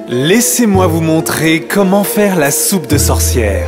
Laissez-moi vous montrer comment faire la soupe de sorcière.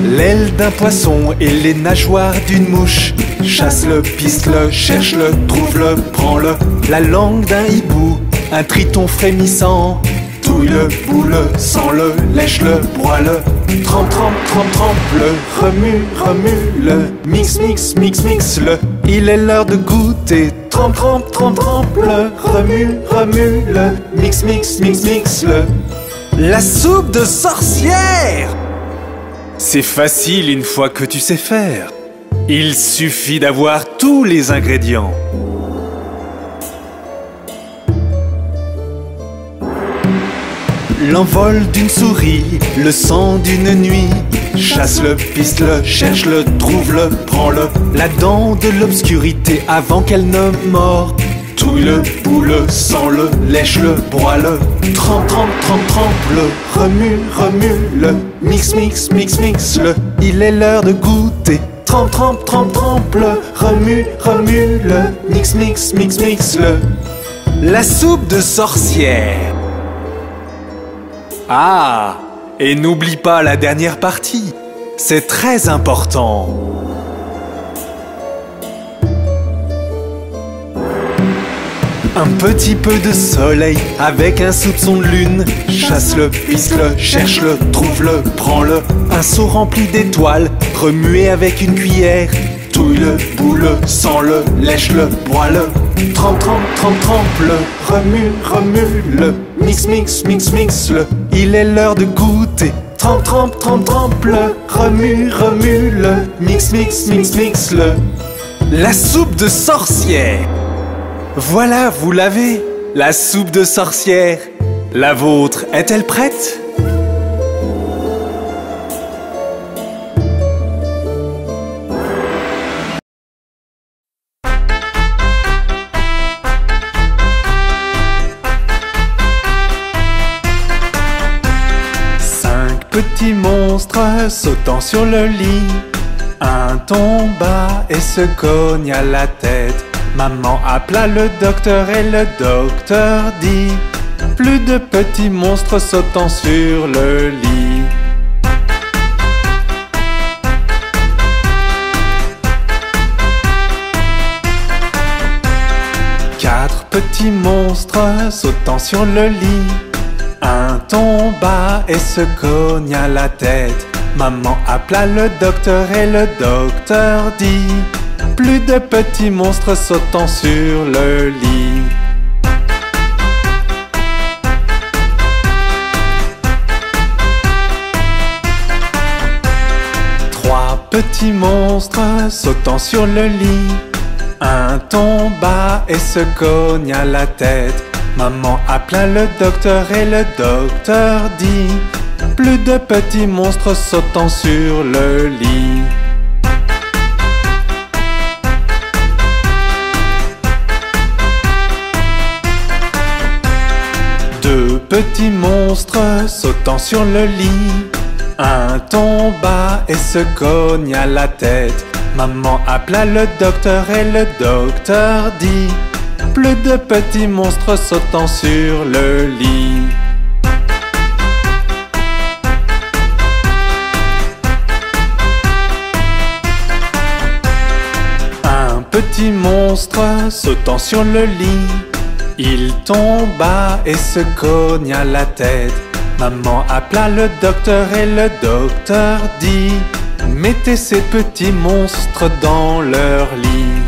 L'aile d'un poisson et les nageoires d'une mouche. Chasse-le, piste-le, cherche-le, trouve-le, prends-le. La langue d'un hibou, un triton frémissant. Touille-le, boule-le, sens-le, lèche-le, broie-le. Trempe, trempe, trempe, trempe-le, remue, remue-le. Mix, mix, mix, mix-le. Il est l'heure de goûter. Trempe, trempe, trempe, trempe-le, remue, remue-le. Mix, mix, mix, mix-le. La soupe de sorcière! C'est facile une fois que tu sais faire. Il suffit d'avoir tous les ingrédients. L'envol d'une souris, le sang d'une nuit. Chasse-le, piste-le, cherche-le, trouve-le, prends-le. La dent de l'obscurité avant qu'elle ne mord. Touille-le, boule-le, sens-le, lèche-le, broie-le. Trempe, trempe, trempe, trempe-le, remue, remue-le. Mix, mix, mix, mix-le. Il est l'heure de goûter. Trempe, trempe, trempe, trempe-le, remue, remue-le. Mix, mix, mix, mix-le. La soupe de sorcière. Ah, et n'oublie pas la dernière partie, c'est très important. Un petit peu de soleil avec un soupçon de lune. Chasse-le, piste-le, cherche-le, trouve-le, prends-le. Un seau rempli d'étoiles, remué avec une cuillère. Touille-le, boule-le, sens-le, lèche-le, broie-le. Trempe, trempe, trempe, trempe-le, remue, remue-le. Mix, mix, mix, mix-le. Il est l'heure de goûter. Trempe, trempe, trempe, trempe-le, remue, remue-le. Mix, mix, mix, mix-le. La soupe de sorcière. Voilà, vous l'avez, la soupe de sorcière. La vôtre est-elle prête ? Petit monstre sautant sur le lit. Un tomba et se cogne à la tête. Maman appela le docteur et le docteur dit: plus de petits monstres sautant sur le lit. Quatre petits monstres sautant sur le lit. Un tomba et se cogne à la tête. Maman appela le docteur et le docteur dit: plus de petits monstres sautant sur le lit. Trois petits monstres sautant sur le lit. Un tomba et se cogne à la tête. Maman appela le docteur et le docteur dit: plus de petits monstres sautant sur le lit. Deux petits monstres sautant sur le lit. Un tomba et se cogne à la tête. Maman appela le docteur et le docteur dit: plus de petits monstres sautant sur le lit. Un petit monstre sautant sur le lit. Il tomba et se cogne à la tête. Maman appela le docteur et le docteur dit: mettez ces petits monstres dans leur lit.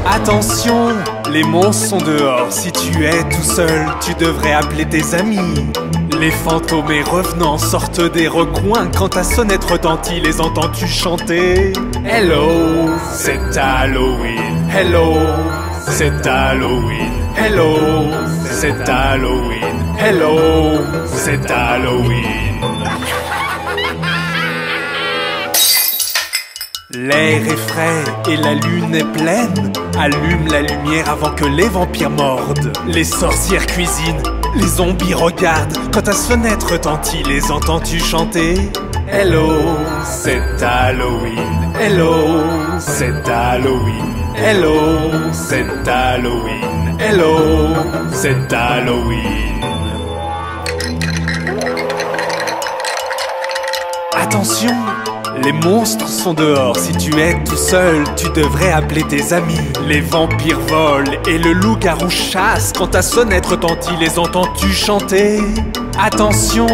Attention, les monstres sont dehors. Si tu es tout seul, tu devrais appeler tes amis. Les fantômes et revenants sortent des recoins. Quand ta sonnette retentit, les entends-tu chanter? Hello, c'est Halloween. Hello, c'est Halloween. Hello, c'est Halloween. Hello, c'est Halloween. L'air est frais et la lune est pleine. Allume la lumière avant que les vampires mordent. Les sorcières cuisinent, les zombies regardent. Quand ta fenêtre retentit, les entends-tu chanter? Hello, c'est Halloween. Hello, c'est Halloween. Hello, c'est Halloween. Hello, c'est Halloween. Attention! Les monstres sont dehors, si tu es tout seul, tu devrais appeler tes amis. Les vampires volent et le loup-garou chasse. Quand ta sonnette retentit, les entends-tu chanter? Attention,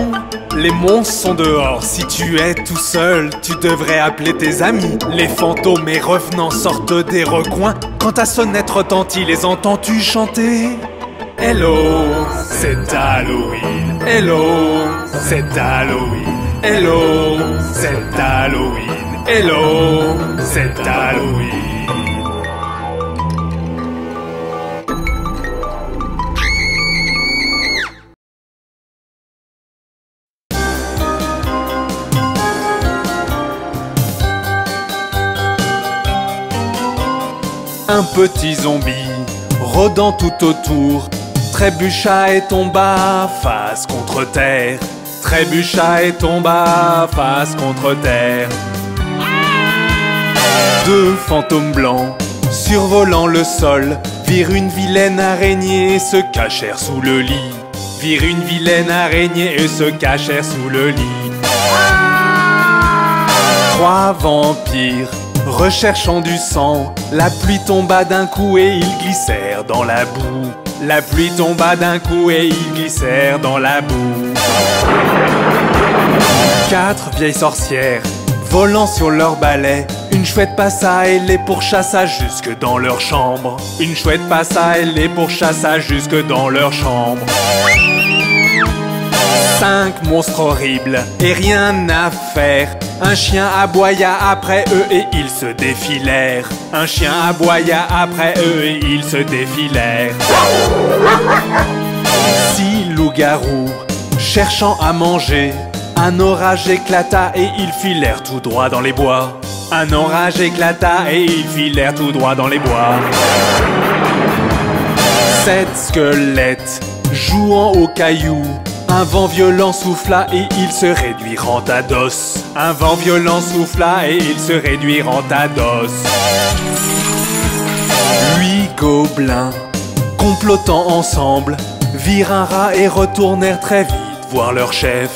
les monstres sont dehors, si tu es tout seul, tu devrais appeler tes amis. Les fantômes et revenants sortent des recoins. Quand ta sonnette retentit, les entends-tu chanter? Hello, c'est Halloween. Hello, c'est Halloween. Hello, c'est Halloween. Hello, c'est Halloween. Un petit zombie rôdant tout autour trébucha et tomba face contre terre. Trébucha et tomba face contre terre. Deux fantômes blancs survolant le sol virent une vilaine araignée et se cachèrent sous le lit. Virent une vilaine araignée et se cachèrent sous le lit. Trois vampires recherchant du sang, la pluie tomba d'un coup et ils glissèrent dans la boue. La pluie tomba d'un coup et ils glissèrent dans la boue. Quatre vieilles sorcières volant sur leur balai, une chouette passa et les pourchassa jusque dans leur chambre. Une chouette passa et les pourchassa jusque dans leur chambre. Cinq monstres horribles et rien à faire. Un chien aboya après eux et ils se défilèrent. Un chien aboya après eux et ils se défilèrent. Six loups-garous cherchant à manger, un orage éclata et ils filèrent tout droit dans les bois. Un orage éclata et ils filèrent tout droit dans les bois. Sept squelettes jouant aux cailloux, un vent violent souffla et ils se réduirent en tas d'os. Un vent violent souffla et ils se réduirent en tas d'os. Huit gobelins complotant ensemble virent un rat et retournèrent très vite voir leur chef.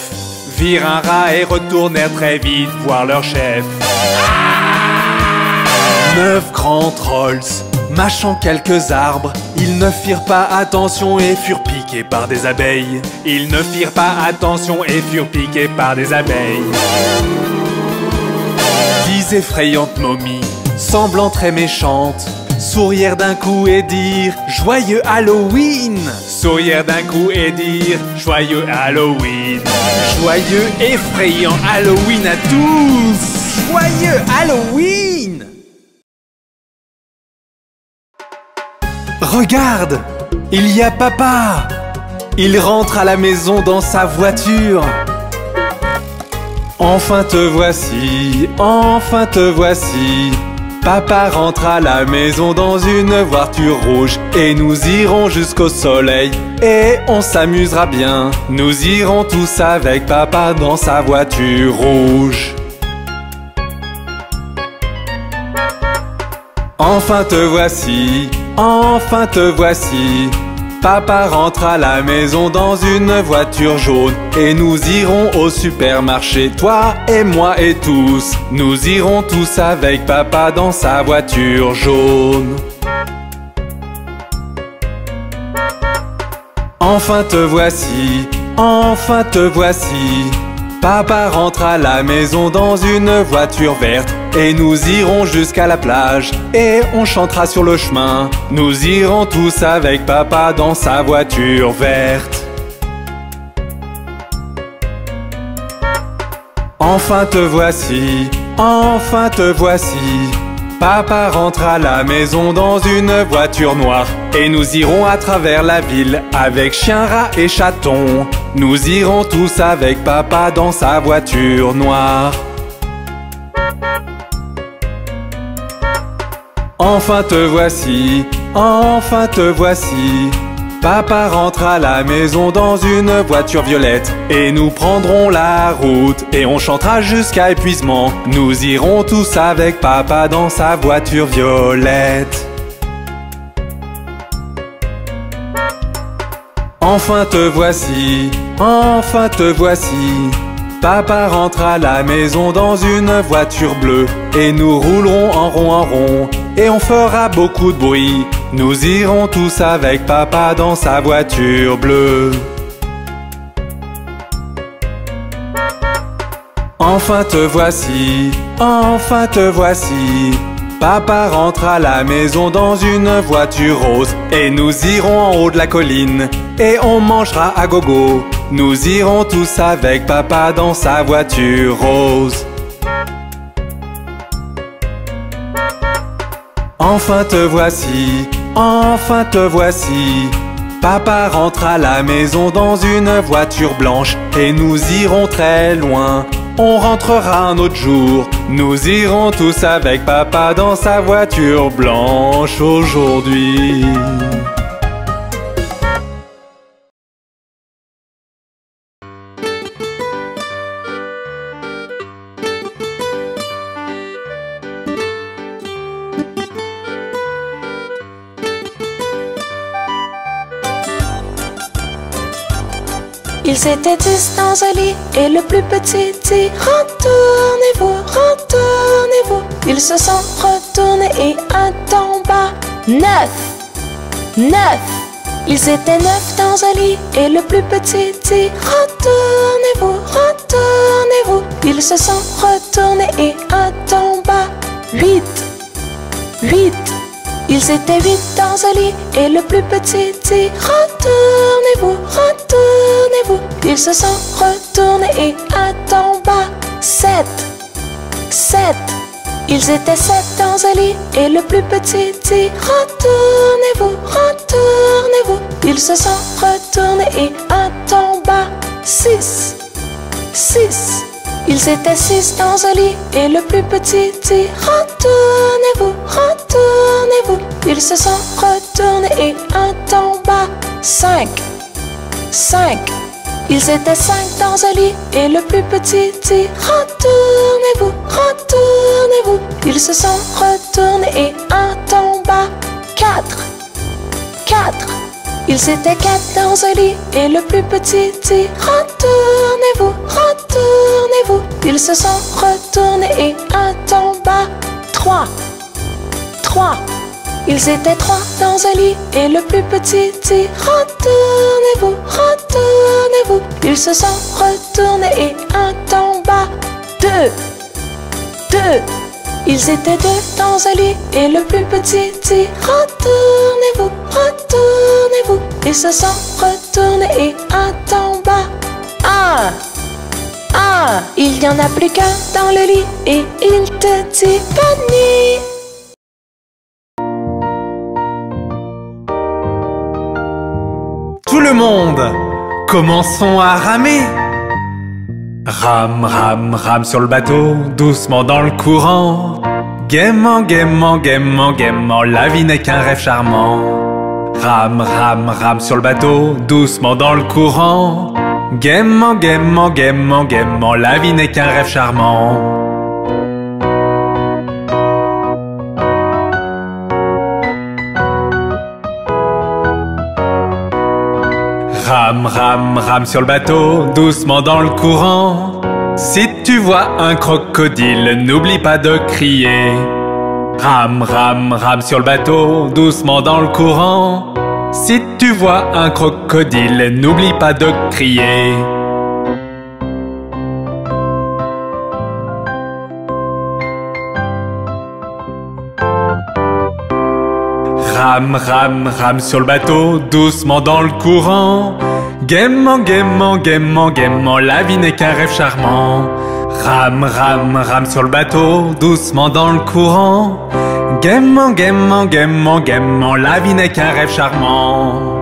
Virent un rat et retournèrent très vite voir leur chef. Neuf grands trolls mâchant quelques arbres, ils ne firent pas attention et furent piqués par des abeilles. Ils ne firent pas attention et furent piqués par des abeilles. Dix effrayantes momies, semblant très méchantes, sourirent d'un coup et dirent « Joyeux Halloween !» Sourirent d'un coup et dirent « Joyeux Halloween !» Joyeux effrayant Halloween à tous! Joyeux Halloween! Regarde! Il y a papa! Il rentre à la maison dans sa voiture. Enfin te voici, enfin te voici. Papa rentre à la maison dans une voiture rouge. Et nous irons jusqu'au soleil et on s'amusera bien. Nous irons tous avec papa dans sa voiture rouge. Enfin te voici, enfin te voici. Papa rentre à la maison dans une voiture jaune. Et nous irons au supermarché, toi et moi et tous. Nous irons tous avec papa dans sa voiture jaune. Enfin te voici, enfin te voici. Papa rentre à la maison dans une voiture verte. Et nous irons jusqu'à la plage et on chantera sur le chemin. Nous irons tous avec papa dans sa voiture verte. Enfin te voici, enfin te voici. Papa rentre à la maison dans une voiture noire. Et nous irons à travers la ville avec chien, rat et chaton. Nous irons tous avec papa dans sa voiture noire. Enfin te voici, enfin te voici. Papa rentre à la maison dans une voiture violette. Et nous prendrons la route et on chantera jusqu'à épuisement. Nous irons tous avec papa dans sa voiture violette. Enfin te voici, enfin te voici. Papa rentre à la maison dans une voiture bleue. Et nous roulerons en rond et on fera beaucoup de bruit. Nous irons tous avec papa dans sa voiture bleue. Enfin te voici, enfin te voici. Papa rentre à la maison dans une voiture rose. Et nous irons en haut de la colline et on mangera à gogo. Nous irons tous avec papa dans sa voiture rose. Enfin te voici, enfin te voici. Papa rentre à la maison dans une voiture blanche. Et nous irons très loin, on rentrera un autre jour. Nous irons tous avec papa dans sa voiture blanche aujourd'hui. Ils étaient 10 dans un lit et le plus petit dit retournez-vous, retournez-vous. Ils se sont retournés et un tomba. 9, 9. Ils étaient 9 dans un lit et le plus petit dit retournez-vous, retournez-vous. Ils se sont retournés et un tomba. 8, 8. Ils étaient 8 dans un lit et le plus petit dit retournez-vous, retournez-vous. Ils se sont retournés et un tomba. 7, 7. Ils étaient 7 dans un lit et le plus petit dit retournez-vous, retournez-vous. Ils se sont retournés et un tomba. 6, 6. Ils étaient 6 dans un lit et le plus petit dit retournez-vous, retournez-vous. Ils se sont retournés et un tomba. 5, 5. Ils étaient 5 dans un lit et le plus petit dit retournez-vous, retournez-vous. Ils se sont retournés et un tomba. 4, 4. Ils étaient 4 dans un lit et le plus petit dit retournez-vous, retournez-vous. Ils se sont retournés et un tomba. 3, 3. Ils étaient 3 dans un lit et le plus petit dit retournez-vous, retournez-vous. Ils se sont retournés et un tomba. 2, 2. Ils étaient 2 dans un lit et le plus petit dit retournez-vous, retournez-vous. Ils se sont retournés et un tomba. 1, 1. Il n'y en a plus qu'un dans le lit et il te dit bonne nuit. Tout le monde, commençons à ramer. Rame, rame, rame sur le bateau, doucement dans le courant. Gaiement, gaiement, gaiement, gaiement, la vie n'est qu'un rêve charmant. Rame, rame, rame sur le bateau, doucement dans le courant. Gaiement, gaiement, gaiement, gaiement, la vie n'est qu'un rêve charmant. Rame, rame, rame sur le bateau, doucement dans le courant. Si tu vois un crocodile, n'oublie pas de crier. Rame, rame, rame sur le bateau, doucement dans le courant. Si tu vois un crocodile, n'oublie pas de crier. Rame, rame, rame sur le bateau, doucement dans le courant. Gaiement, gaiement, gaiement, gaiement, la vie n'est qu'un rêve charmant. Rame, rame, rame sur le bateau, doucement dans le courant. Gaiement, gaiement, gaiement, gaiement, la vie n'est qu'un rêve charmant.